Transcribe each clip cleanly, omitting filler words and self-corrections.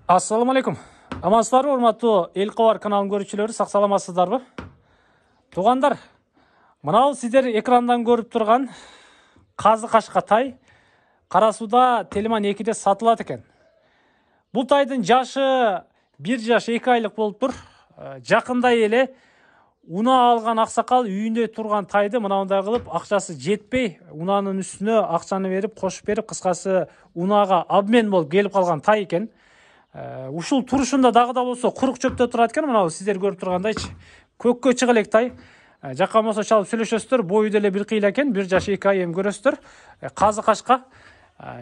Assalamu алейкум. Амансыздарбы, урматтуу Эл Кабар каналынын көрүүчүлөрү, сак саламатсыздарбы? Туугандар, мынау сиздер экрандан көрүп турган казы кашка тай Кара Сууда Телиман 2де сатылат экен. Бул тайдын жашы 1 жаш 2 айлык болуп тур. Жакында эле унаа алган аксакал үйүндө турган тайды мынандай кылып акчасы жетпей, унаанын үстүнө акчаны берип, кошуп берип, кыскасы унаага обмен болуп келип калган тай экен. Ушул турушунда дагы да болсо курук чөптө турат экен, мына сиздер көрүп тургандайчы. Көккө чыга элек тай. Жакка болсо чалып сүйлөшөсүздөр, бою деле бир кыйла экен, 1 жаш 2 ай эми көрөсүздөр. Казы кашка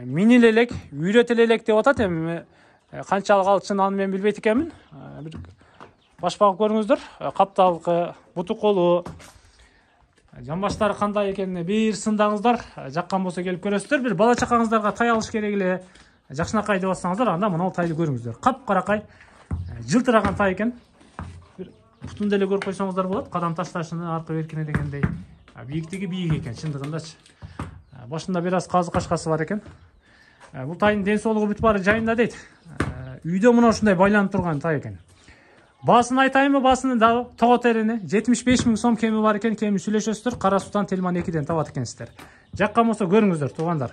миниле элек, үйрөтөлө элек деп атат. Эми канчалык ал чын аны мен билбейт экенмин. Бир баш багып көрүңүздөр. Капталгы, буту колу, жамбаштары кандай экенине бир сындаңыздар. Жаккан болсо келип көрөсүздөр. Бир бала чакаңыздарга тай алыш керек эле, жакшынакай деп атсаңыздар, анда мына тайды көрүңүздөр. Капкаракай, жылтыраган тай экен. Бир бутун деле көрүп койсоңуздар болот. Кадам ташташыны аркы беркине дегендей. Бийиктиги бийик экен, чындыгындачы. Башында бир аз казы кашкасы бар экен. Бул тайдын ден соолугу бүт баары жайында дейт. Үйдө мына ушундай байланып турган тай экен. Баасын айтайынбы, баасынын дагы того терини 75 000 сом кеми бар экен. Кеми сүйлөшөсүздөр. Кара Суудан Телиман 2ден табат экенсиздер. Жаккан болсо көрүңүздөр, туугандар.